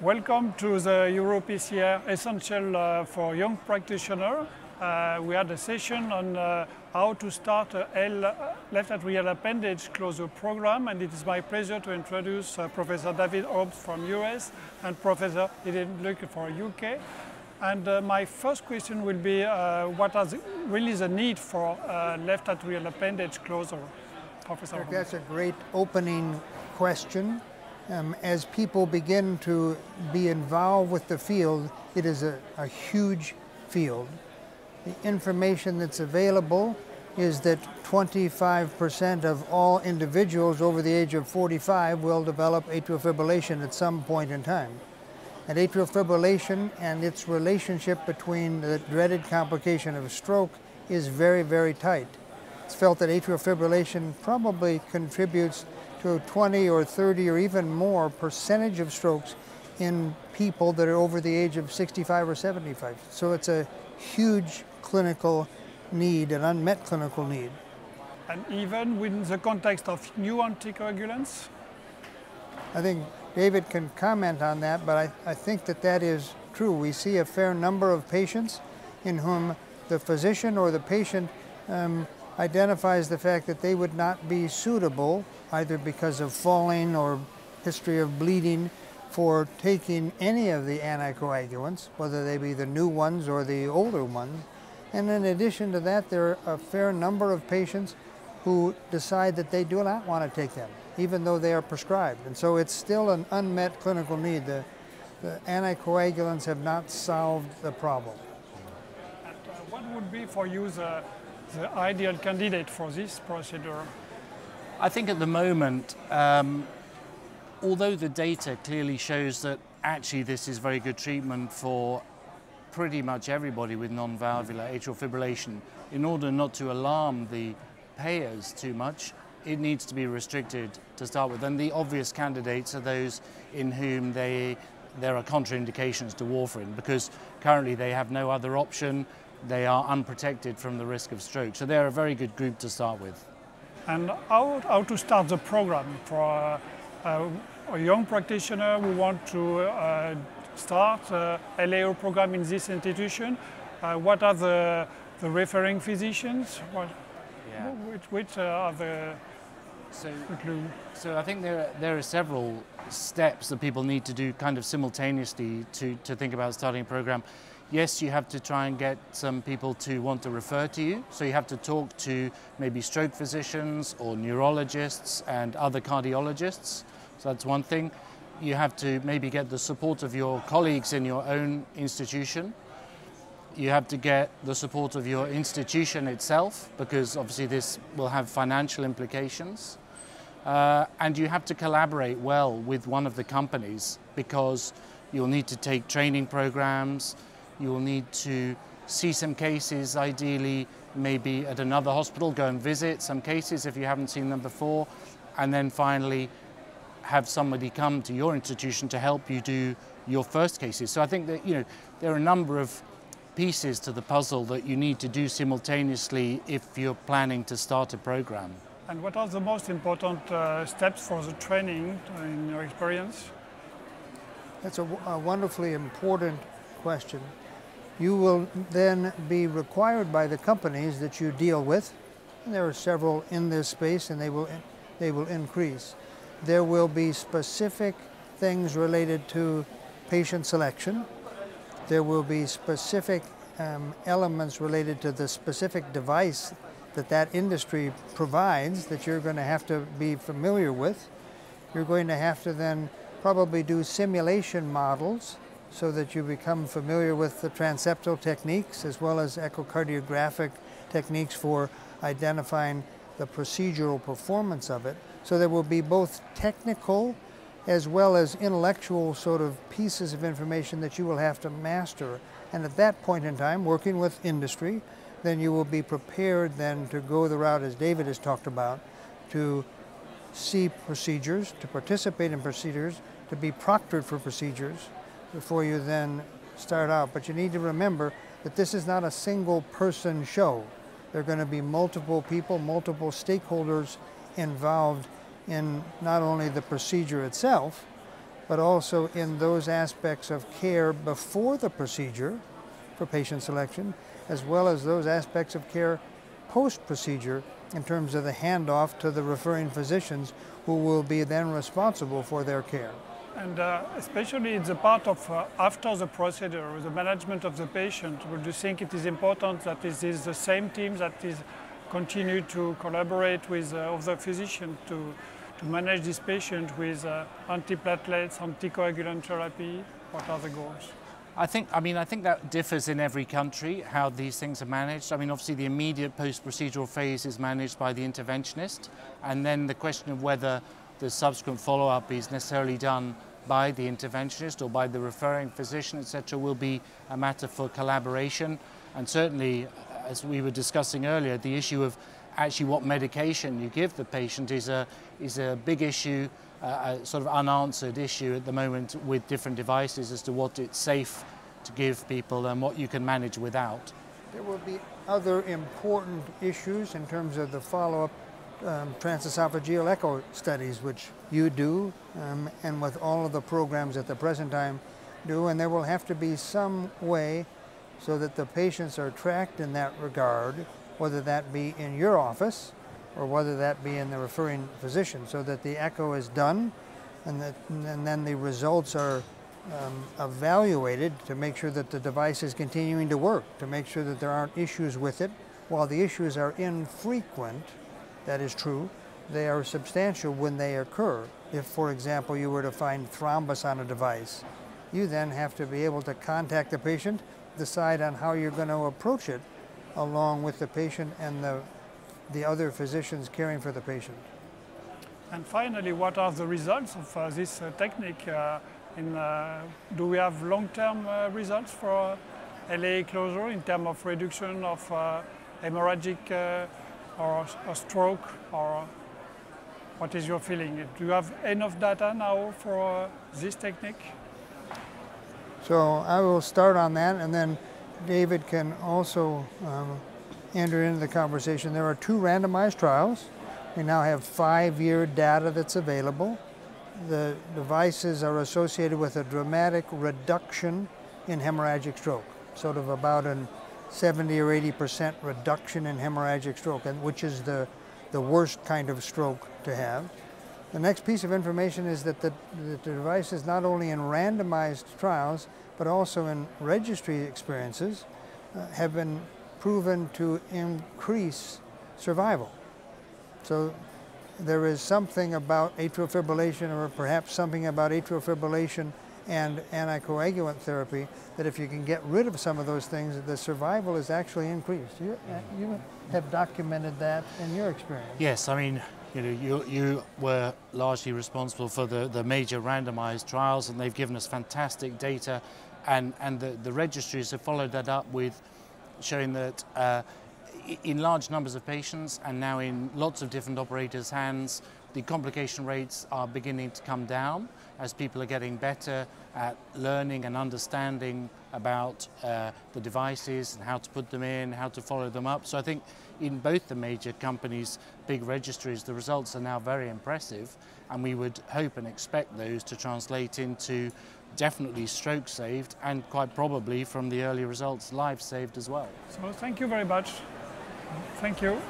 Welcome to the EuroPCR Essential for Young Practitioner. We had a session on how to start a left atrial appendage closure program, and it is my pleasure to introduce Professor David Holmes from US and Professor Hildick-Smith for UK. And my first question will be, what is really the need for left atrial appendage closure? Professor Holmes. That's a great opening question. As people begin to be involved with the field, it is a huge field. The information that's available is that 25% of all individuals over the age of 45 will develop atrial fibrillation at some point in time. And atrial fibrillation and its relationship between the dreaded complication of stroke is very, very tight. It's felt that atrial fibrillation probably contributes to 20 or 30 or even more percentage of strokes in people that are over the age of 65 or 75. So it's a huge clinical need, an unmet clinical need. And even within the context of new anticoagulants? I think David can comment on that, but I think that is true. We see a fair number of patients in whom the physician or the patient identifies the fact that they would not be suitable, either because of falling or history of bleeding, for taking any of the anticoagulants, whether they be the new ones or the older ones. And in addition to that, there are a fair number of patients who decide that they do not want to take them, even though they are prescribed. And so it's still an unmet clinical need. The anticoagulants have not solved the problem. And what would be for you the ideal candidate for this procedure? I think at the moment, although the data clearly shows that actually this is very good treatment for pretty much everybody with non-valvular atrial fibrillation, in order not to alarm the payers too much, it needs to be restricted to start with. And the obvious candidates are those in whom there are contraindications to warfarin, because currently they have no other option. They are unprotected from the risk of stroke. So they're a very good group to start with. And how to start the program for a young practitioner who want to start a LAAC program in this institution? What are the referring physicians? Which are the clue? So I think there are several steps that people need to do kind of simultaneously to think about starting a program. Yes, you have to try and get some people to want to refer to you. So you have to talk to maybe stroke physicians or neurologists and other cardiologists. So that's one thing. You have to maybe get the support of your colleagues in your own institution. You have to get the support of your institution itself, because obviously this will have financial implications. And you have to collaborate well with one of the companies, because you'll need to take training programs. You will need to see some cases, ideally maybe at another hospital, go and visit some cases if you haven't seen them before, and then finally have somebody come to your institution to help you do your first cases. So I think that there are a number of pieces to the puzzle that you need to do simultaneously if you're planning to start a program. And what are the most important steps for the training in your experience? That's a wonderfully important question. You will then be required by the companies that you deal with, and there are several in this space, and they will increase. There will be specific things related to patient selection. There will be specific elements related to the specific device that industry provides that you're going to have to be familiar with. You're going to have to then probably do simulation models so that you become familiar with the transeptal techniques as well as echocardiographic techniques for identifying the procedural performance of it. So there will be both technical as well as intellectual sort of pieces of information that you will have to master. And at that point in time, working with industry, then you will be prepared then to go the route, as David has talked about, to see procedures, to participate in procedures, to be proctored for procedures before you then start out. But you need to remember that this is not a single person show. There are going to be multiple people, multiple stakeholders involved in not only the procedure itself, but also in those aspects of care before the procedure for patient selection, as well as those aspects of care post-procedure in terms of the handoff to the referring physicians who will be then responsible for their care. And especially in the part of after the procedure, the management of the patient, would you think it is important that it is the same team that is continue to collaborate with other physicians to manage this patient with antiplatelets, anticoagulant therapy? What are the goals? I think that differs in every country, how these things are managed. I mean, obviously the immediate post-procedural phase is managed by the interventionist, and then the question of whether the subsequent follow-up is necessarily done by the interventionist or by the referring physician, etc., will be a matter for collaboration. And certainly, as we were discussing earlier, the issue of actually what medication you give the patient is a big issue, a sort of unanswered issue at the moment with different devices as to what it's safe to give people and what you can manage without. There will be other important issues in terms of the follow-up transesophageal echo studies, which you do, and with all of the programs at the present time do, and there will have to be some way so that the patients are tracked in that regard, whether that be in your office or whether that be in the referring physician, so that the echo is done and then the results are evaluated to make sure that the device is continuing to work, to make sure that there aren't issues with it. While the issues are infrequent, that is true, they are substantial when they occur. If, for example, you were to find thrombus on a device, you then have to be able to contact the patient, decide on how you're going to approach it along with the patient and the other physicians caring for the patient. And finally, what are the results of this technique? Do we have long-term results for LAA closure in terms of reduction of hemorrhagic or stroke, or what is your feeling? Do you have enough data now for this technique? So I will start on that, and then David can also enter into the conversation. There are 2 randomized trials. We now have 5-year data that's available. The devices are associated with a dramatic reduction in hemorrhagic stroke, sort of about a 70 or 80% reduction in hemorrhagic stroke, which is the worst kind of stroke to have. The next piece of information is that the device is not only in randomized trials, but also in registry experiences have been proven to increase survival. So there is something about atrial fibrillation, or perhaps something about atrial fibrillation and anticoagulant therapy, that if you can get rid of some of those things, the survival is actually increased. You have documented that in your experience. Yes, I mean, you were largely responsible for the major randomized trials, and they've given us fantastic data, and the registries have followed that up with showing that in large numbers of patients and now in lots of different operators' hands, the complication rates are beginning to come down as people are getting better at learning and understanding about the devices and how to put them in, how to follow them up. So I think in both the major companies' big registries, the results are now very impressive, and we would hope and expect those to translate into definitely stroke saved, and quite probably from the early results, lives saved as well. So thank you very much. Thank you.